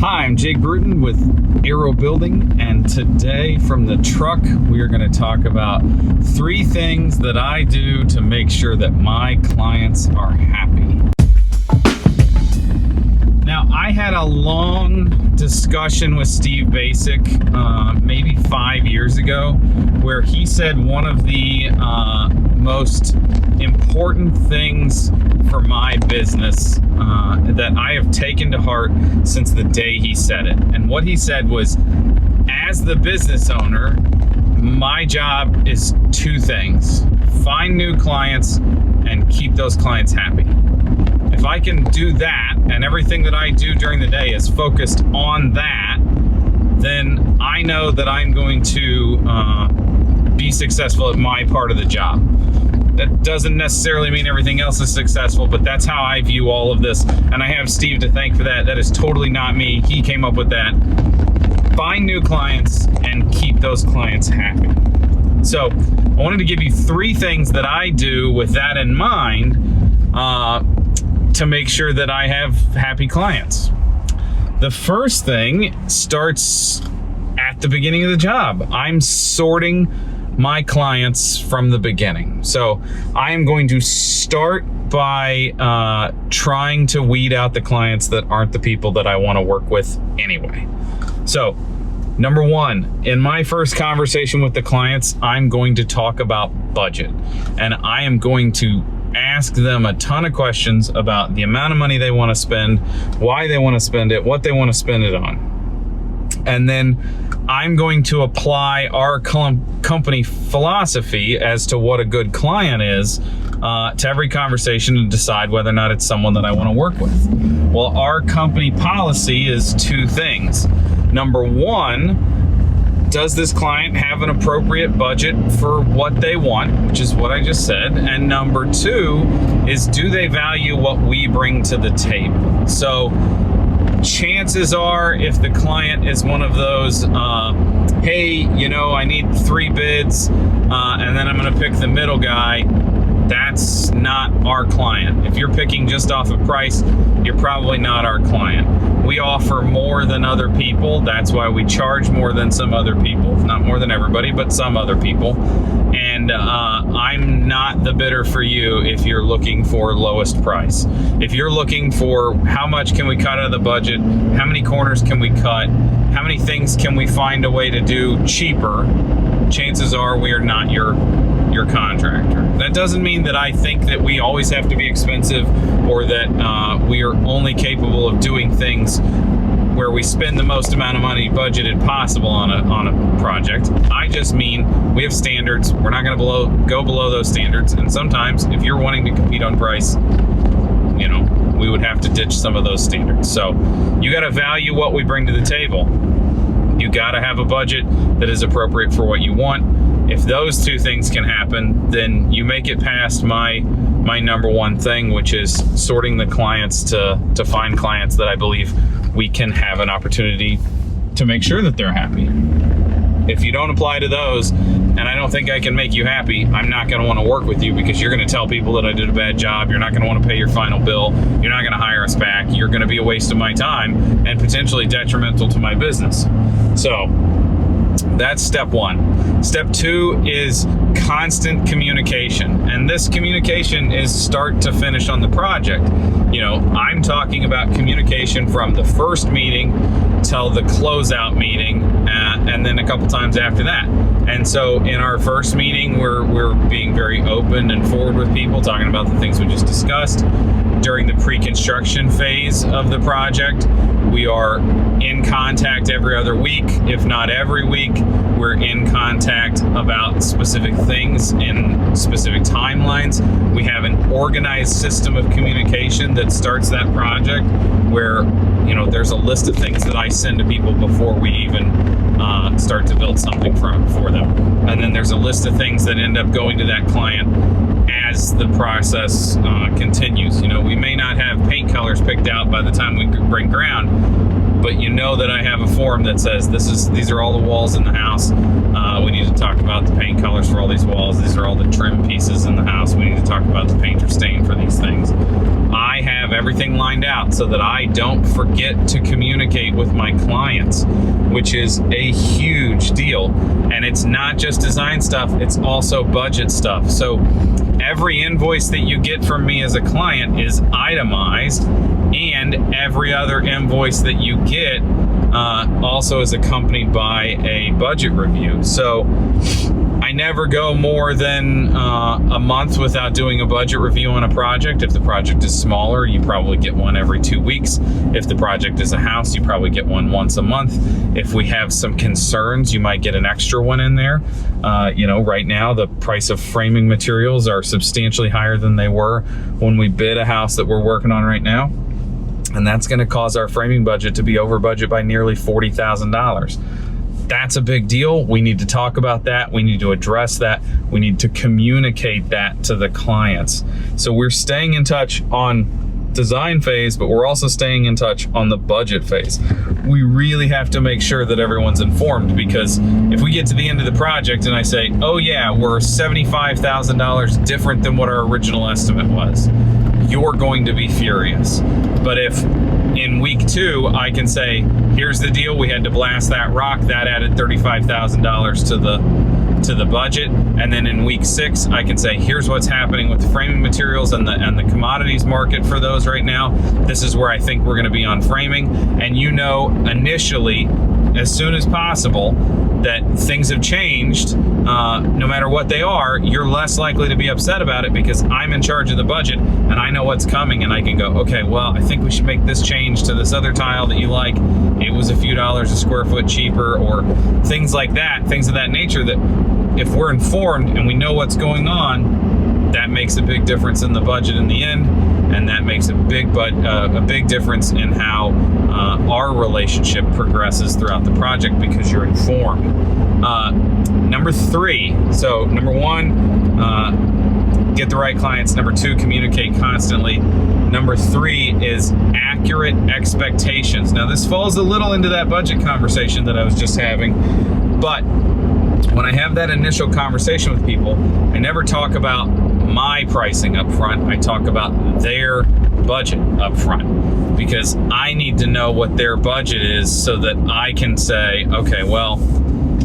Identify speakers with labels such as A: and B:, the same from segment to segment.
A: Hi, I'm Jake Bruton with Aero Building, and today from the truck we are going to talk about 3 things that I do to make sure that my clients are happy. Now, I had a long discussion with Steve Basic maybe 5 years ago, where he said one of the most important things for my business that I have taken to heart since the day he said it. And what he said was, as the business owner, my job is 2 things: find new clients and keep those clients happy. If I can do that, and everything that I do during the day is focused on that, then I know that I'm going to be successful at my part of the job. That doesn't necessarily mean everything else is successful, but that's how I view all of this. And I have Steve to thank for that. That is totally not me. He came up with that. Find new clients and keep those clients happy. So I wanted to give you 3 things that I do with that in mind to make sure that I have happy clients. The first thing starts at the beginning of the job. I'm sorting my clients from the beginning. So I am going to start by trying to weed out the clients that aren't the people that I want to work with anyway. So number 1, in my first conversation with the clients, I'm going to talk about budget, and I am going to ask them a ton of questions about the amount of money they want to spend, why they want to spend it, what they want to spend it on. And then I'm going to apply our company philosophy as to what a good client is to every conversation and decide whether or not it's someone that I want to work with. Well, our company policy is 2 things. Number 1, does this client have an appropriate budget for what they want, which is what I just said? And number 2 is, do they value what we bring to the table? So chances are, if the client is one of those, hey, you know, I need 3 bids, and then I'm going to pick the middle guy, that's not our client. If you're picking just off of price, you're probably not our client. We offer more than other people. That's why we charge more than some other people. Not more than everybody, but some other people. And I'm not the bidder for you if you're looking for lowest price. If you're looking for how much can we cut out of the budget, how many corners can we cut, how many things can we find a way to do cheaper, chances are we are not your contractor. That doesn't mean that I think that we always have to be expensive, or that we are only capable of doing things where we spend the most amount of money budgeted possible on a project. I just mean we have standards. We're not going to go below those standards. And sometimes if you're wanting to compete on price, you know, we would have to ditch some of those standards. So you got to value what we bring to the table. You got to have a budget that is appropriate for what you want. If those 2 things can happen, then you make it past my number 1 thing, which is sorting the clients to find clients that I believe we can have an opportunity to make sure that they're happy. If you don't apply to those, and I don't think I can make you happy, I'm not going to want to work with you, because you're going to tell people that I did a bad job. You're not going to want to pay your final bill. You're not going to hire us back. You're going to be a waste of my time and potentially detrimental to my business. So that's step 1. Step 2 is constant communication. And this communication is start to finish on the project. You know, I'm talking about communication from the first meeting till the closeout meeting, and then a couple times after that. And so in our first meeting, we're being very open and forward with people, talking about the things we just discussed. During the pre-construction phase of the project, we are in contact every other week, if not every week. We're in contact about specific things in specific timelines. We have an organized system of communication that starts that project, where, you know, there's a list of things that I send to people before we even start to build something for them. And then there's a list of things that end up going to that client as the process continues. You know, we may not have paint colors picked out by the time we break ground, but you know that I have a form that says these are all the walls in the house. We need to talk about the paint colors for all these walls. These are all the trim pieces in the house. We need to talk about the paint or stain for these things. I I have everything lined out so that I don't forget to communicate with my clients, which is a huge deal. And it's not just design stuff, it's also budget stuff. So every invoice that you get from me as a client is itemized, and every other invoice that you get also is accompanied by a budget review. So I never go more than a month without doing a budget review on a project. If the project is smaller, you probably get one every 2 weeks. If the project is a house, you probably get one once a month. If we have some concerns, you might get an extra one in there. Right now the price of framing materials are substantially higher than they were when we bid a house that we're working on right now. And that's going to cause our framing budget to be over budget by nearly $40,000. That's a big deal. We need to talk about that. We need to address that. We need to communicate that to the clients. So we're staying in touch on design phase, but we're also staying in touch on the budget phase. We really have to make sure that everyone's informed, because if we get to the end of the project and I say, oh yeah, we're $75,000 different than what our original estimate was, you're going to be furious. But if in week 2, I can say, here's the deal, we had to blast that rock, that added $35,000 to the budget, and then in week 6, I can say, here's what's happening with the framing materials and the commodities market for those right now. This is where I think we're going to be on framing, and initially, as soon as possible, that things have changed. No matter what they are, you're less likely to be upset about it because I'm in charge of the budget and I know what's coming, and I can go, okay, well, I think we should make this change to this other tile that you like. It was a few dollars a square foot cheaper, or things like that, things of that nature, that if we're informed and we know what's going on, that makes a big difference in the budget in the end, and that makes a big difference in how our relationship progresses throughout the project, because you're informed. Number 3, so number 1, get the right clients. Number 2, communicate constantly. Number 3 is accurate expectations. Now this falls a little into that budget conversation that I was just having, but when I have that initial conversation with people, I never talk about my pricing up front. I talk about their budget up front, because I need to know what their budget is so that I can say, okay, well,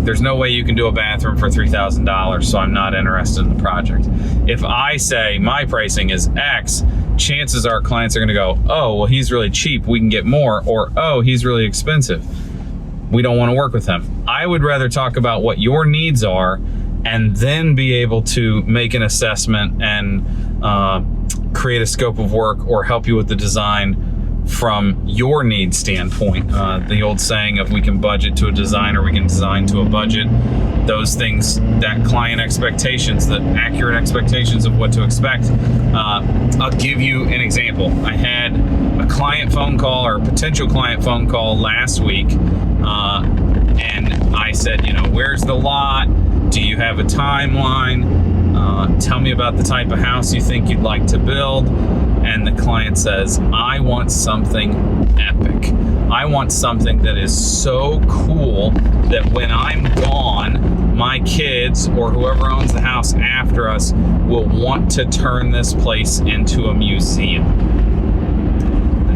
A: there's no way you can do a bathroom for $3,000, so I'm not interested in the project. If I say my pricing is X, chances are clients are going to go, oh, well, he's really cheap, we can get more, or oh, he's really expensive, we don't want to work with him. I would rather talk about what your needs are and then be able to make an assessment and create a scope of work or help you with the design from your needs standpoint. The old saying of we can budget to a design, or we can design to a budget. Those things, that client expectations, the accurate expectations of what to expect. I'll give you an example. I had a client phone call, or a potential client phone call last week, and I said, where's the lot? Do you have a timeline? Tell me about the type of house you think you'd like to build. And the client says, I want something epic. I want something that is so cool that when I'm gone, my kids or whoever owns the house after us will want to turn this place into a museum.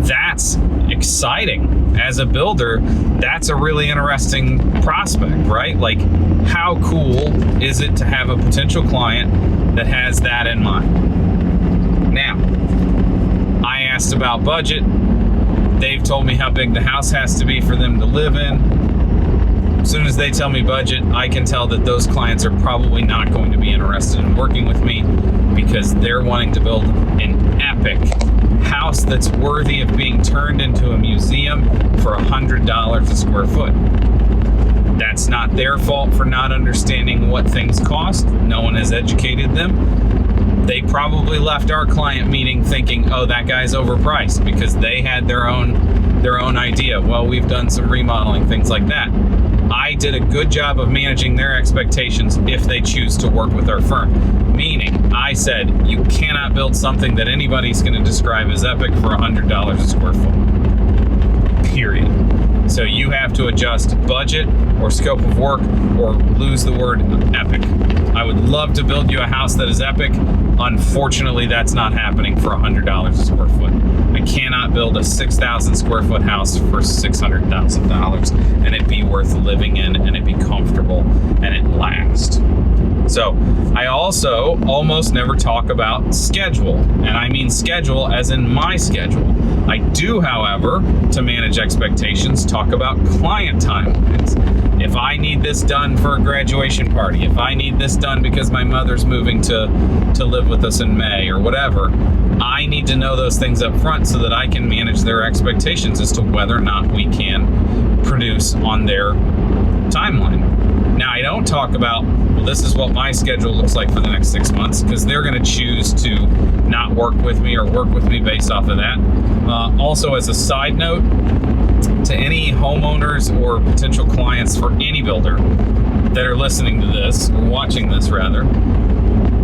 A: That's exciting. As a builder, that's a really interesting prospect, right? Like, how cool is it to have a potential client that has that in mind? Now, I asked about budget. They've told me how big the house has to be for them to live in. As soon as they tell me budget, I can tell that those clients are probably not going to be interested in working with me, because they're wanting to build an epic house that's worthy of being turned into a museum for $100 a square foot. That's not their fault for not understanding what things cost. No one has educated them. They probably left our client meeting thinking, oh, that guy's overpriced, because they had their own idea. Well, we've done some remodeling, things like that. I did a good job of managing their expectations if they choose to work with our firm. Meaning, I said, you cannot build something that anybody's going to describe as epic for $100 a square foot. Period. So you have to adjust budget or scope of work or lose the word epic. I would love to build you a house that is epic. Unfortunately, that's not happening for $100 a square foot. I cannot build a 6,000 square foot house for $600,000 and it be worth living in and it be comfortable and it last. So I also almost never talk about schedule, and I mean schedule as in my schedule. I do, however, to manage expectations, talk about client timelines. If I need this done for a graduation party, if I need this done because my mother's moving to live with us in May or whatever, I need to know those things up front so that I can manage their expectations as to whether or not we can produce on their timeline. Now, I don't talk about, well, this is what my schedule looks like for the next 6 months, because they're going to choose to not work with me or work with me based off of that. Also, as a side note, to any homeowners or potential clients for any builder that are listening to this, or watching this rather,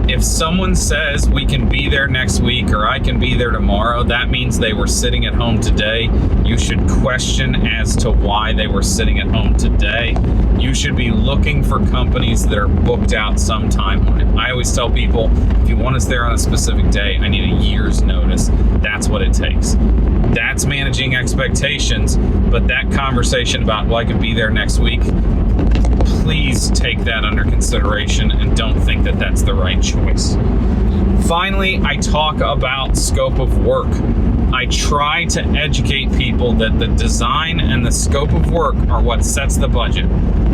A: if someone says we can be there next week or I can be there tomorrow, that means they were sitting at home today. You should question as to why they were sitting at home today. You should be looking for companies that are booked out some timeline. I always tell people, if you want us there on a specific day, I need a year's notice. That's what it takes. That's managing expectations, but that conversation about, well, I could be there next week, please take that under consideration and don't think that that's the right choice. Finally, I talk about scope of work. I try to educate people that the design and the scope of work are what sets the budget.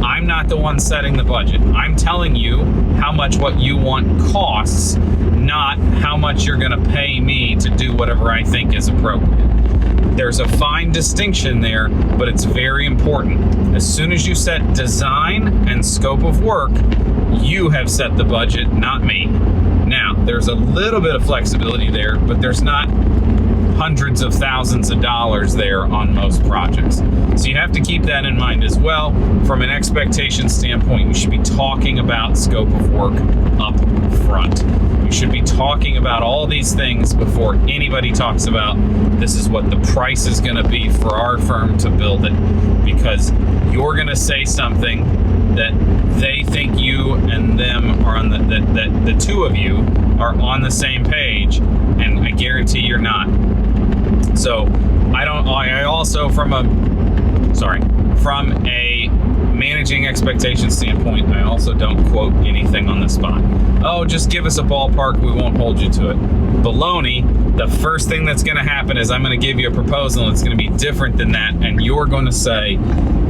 A: I'm not the one setting the budget. I'm telling you how much what you want costs, not how much you're going to pay me to do whatever I think is appropriate. There's a fine distinction there, but it's very important. As soon as you set design and scope of work, you have set the budget, not me. Now, there's a little bit of flexibility there, but there's not hundreds of thousands of dollars there on most projects. So you have to keep that in mind as well. From an expectation standpoint, you should be talking about scope of work up front. You should be talking about all these things before anybody talks about this is what the price is going to be for our firm to build it, because you're going to say something that they think you and them are on that the two of you are on the same page, and I guarantee you're not. So I also from a managing expectations standpoint, I also don't quote anything on the spot. Oh, just give us a ballpark, we won't hold you to it. Baloney. The first thing that's going to happen is I'm going to give you a proposal that's going to be different than that, and you're going to say,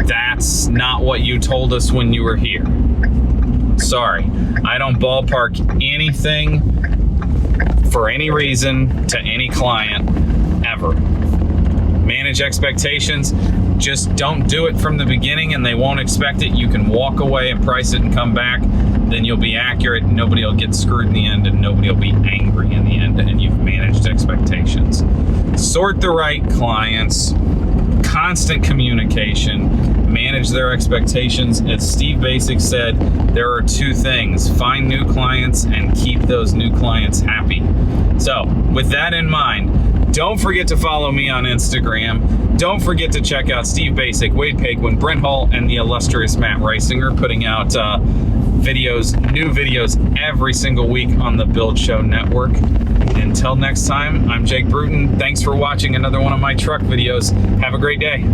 A: that's not what you told us when you were here. Sorry, I don't ballpark anything for any reason to any client ever. Manage expectations. Just don't do it from the beginning and they won't expect it. You can walk away and price it and come back. Then you'll be accurate. Nobody will get screwed in the end and nobody will be angry in the end, and you've managed expectations. Sort the right clients. Constant communication. Manage their expectations. As Steve Basic said, there are two things: find new clients and keep those new clients happy. So with that in mind, don't forget to follow me on Instagram. Don't forget to check out Steve Basic, Wade Paquin, Brent Hull, and the illustrious Matt Reisinger, putting out new videos every single week on the Build Show Network. Until next time, I'm Jake Bruton. Thanks for watching another one of my truck videos. Have a great day.